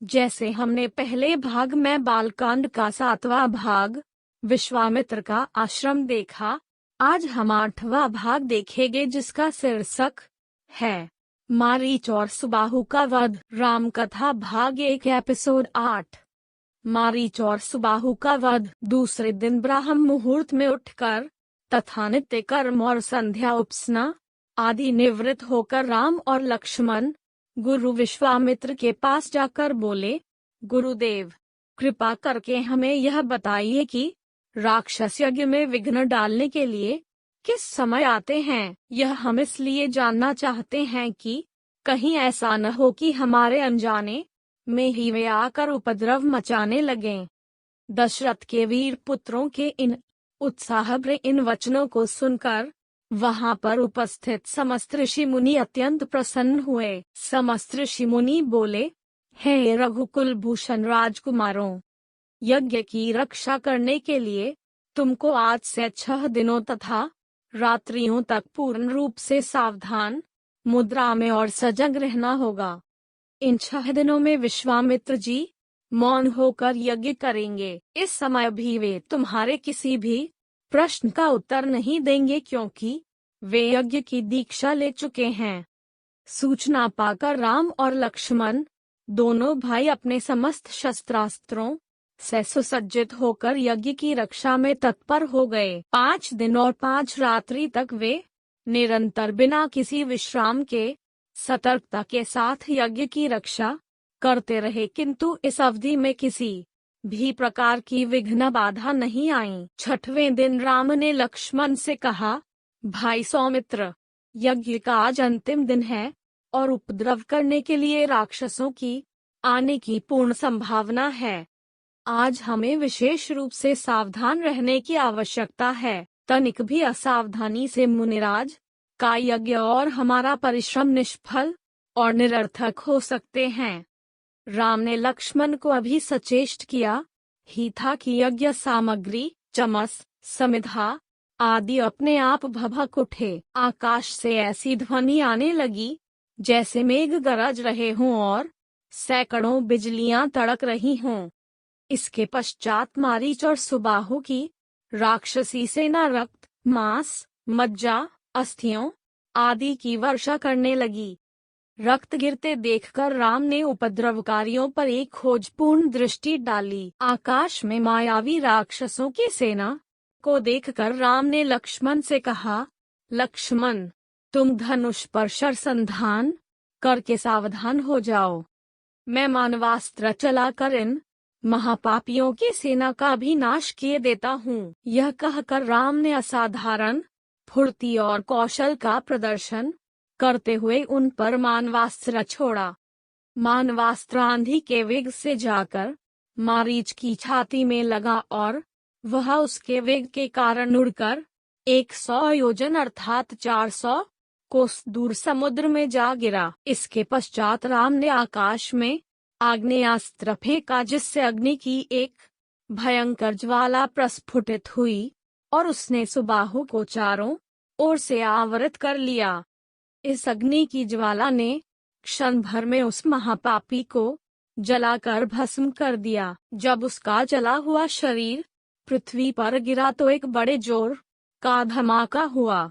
जैसे हमने पहले भाग में बालकांड का 7वां भाग विश्वामित्र का आश्रम देखा, आज हम 8वां भाग देखेंगे जिसका शीर्षक है मारीच और सुबाहु का वध। राम कथा भाग 1 एपिसोड 8। मारीच और सुबाहु का वध। दूसरे दिन ब्राह्म मुहूर्त में उठकर तथा नित्य कर्म और संध्या उपासना आदि निवृत्त होकर राम और लक्ष्मण गुरु विश्वामित्र के पास जाकर बोले, गुरुदेव, कृपा करके हमें यह बताइए कि राक्षस यज्ञ में विघ्न डालने के लिए किस समय आते हैं। यह हम इसलिए जानना चाहते हैं कि कहीं ऐसा न हो कि हमारे अनजाने में ही वे आकर उपद्रव मचाने लगें। दशरथ के वीर पुत्रों के इन उत्साहभरे इन वचनों को सुनकर वहां पर उपस्थित समस्त ऋषि मुनि अत्यंत प्रसन्न हुए। समस्त ऋषि मुनि बोले, हे रघुकुल भूषण राजकुमारों, यज्ञ की रक्षा करने के लिए तुमको आज से 6 दिनों तथा रात्रियों तक पूर्ण रूप से सावधान मुद्रा में और सजग रहना होगा। इन 6 दिनों में विश्वामित्र जी मौन होकर यज्ञ करेंगे। इस समय भी वे तुम्हारे किसी भी प्रश्न का उत्तर नहीं देंगे क्योंकि वे यज्ञ की दीक्षा ले चुके हैं। सूचना पाकर राम और लक्ष्मण दोनों भाई अपने समस्त शस्त्रास्त्रों से सुसज्जित होकर यज्ञ की रक्षा में तत्पर हो गए। 5 दिन और 5 रात्रि तक वे निरंतर बिना किसी विश्राम के सतर्कता के साथ यज्ञ की रक्षा करते रहे, किंतु इस अवधि में किसी भी प्रकार की विघ्न बाधा नहीं आई। 6वें दिन राम ने लक्ष्मण से कहा, भाई सौमित्र, यज्ञ का आज अंतिम दिन है और उपद्रव करने के लिए राक्षसों की आने की पूर्ण संभावना है। आज हमें विशेष रूप से सावधान रहने की आवश्यकता है। तनिक भी असावधानी से मुनिराज का यज्ञ और हमारा परिश्रम निष्फल और निरर्थक हो सकते हैं। राम ने लक्ष्मण को अभी सचेष्ट किया ही था कि यज्ञ सामग्री चमस समिधा आदि अपने आप भभक उठे। आकाश से ऐसी ध्वनि आने लगी जैसे मेघ गरज रहे हों और सैकड़ों बिजलियां तड़क रही हों। इसके पश्चात मारीच और सुबाहु की राक्षसी सेना रक्त, मांस, मज्जा, अस्थियों आदि की वर्षा करने लगी। रक्त गिरते देखकर राम ने उपद्रवकारियों पर एक खोजपूर्ण दृष्टि डाली। आकाश में मायावी राक्षसों की सेना को देखकर राम ने लक्ष्मण से कहा, लक्ष्मण, तुम धनुष पर शरसंधान करके सावधान हो जाओ। मैं मानवास्त्र चलाकर इन महापापियों की सेना का भी नाश किए देता हूँ। यह कहकर राम ने असाधारण फुर्ती और कौशल का प्रदर्शन करते हुए उन पर मानवास्त्र छोड़ा। मानवास्त्र आंधी के वेग से जाकर मारीच की छाती में लगा और वह उसके वेग के कारण उड़कर 100 योजन अर्थात 400 कोस दूर समुद्र में जा गिरा। इसके पश्चात राम ने आकाश में आग्नेयास्त्र फेंका जिससे अग्नि की एक भयंकर ज्वाला प्रस्फुटित हुई और उसने सुबाहु को चारों ओर से आवृत कर लिया। इस अग्नि की ज्वाला ने क्षण भर में उस महापापी को जलाकर भस्म कर दिया। जब उसका जला हुआ शरीर पृथ्वी पर गिरा तो एक बड़े जोर का धमाका हुआ।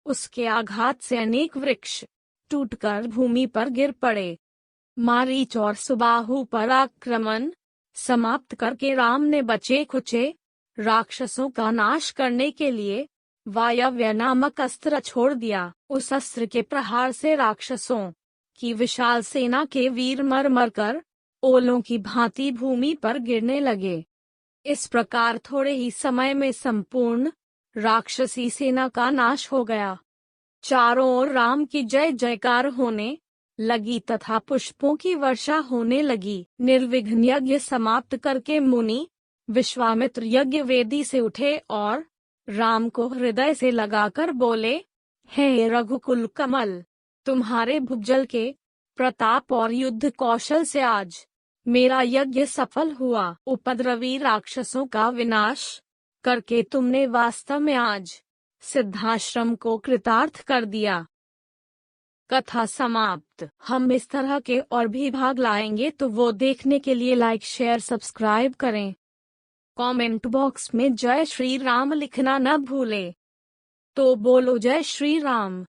उसके आघात से अनेक वृक्ष टूटकर भूमि पर गिर पड़े। मारीच और सुबाहु पर आक्रमण समाप्त करके राम ने बचे खुचे राक्षसों का नाश करने के लिए वायव्य नामक अस्त्र छोड़ दिया। उस अस्त्र के प्रहार से राक्षसों की विशाल सेना के वीर मर मर कर ओलों की भांति भूमि पर गिरने लगे। इस प्रकार थोड़े ही समय में संपूर्ण राक्षसी सेना का नाश हो गया। चारों ओर राम की जय जयकार होने लगी तथा पुष्पों की वर्षा होने लगी। निर्विघ्न यज्ञ समाप्त करके मुनि विश्वामित्र यज्ञ वेदी से उठे और राम को हृदय से लगाकर बोले, हे रघुकुल कमल, तुम्हारे भुजल के प्रताप और युद्ध कौशल से आज मेरा यज्ञ सफल हुआ। उपद्रवी राक्षसों का विनाश करके तुमने वास्तव में आज सिद्धाश्रम को कृतार्थ कर दिया। कथा समाप्त। हम इस तरह के और भी भाग लाएंगे, तो वो देखने के लिए लाइक शेयर सब्सक्राइब करें। कमेंट बॉक्स में जय श्री राम लिखना न भूलें। तो बोलो जय श्री राम।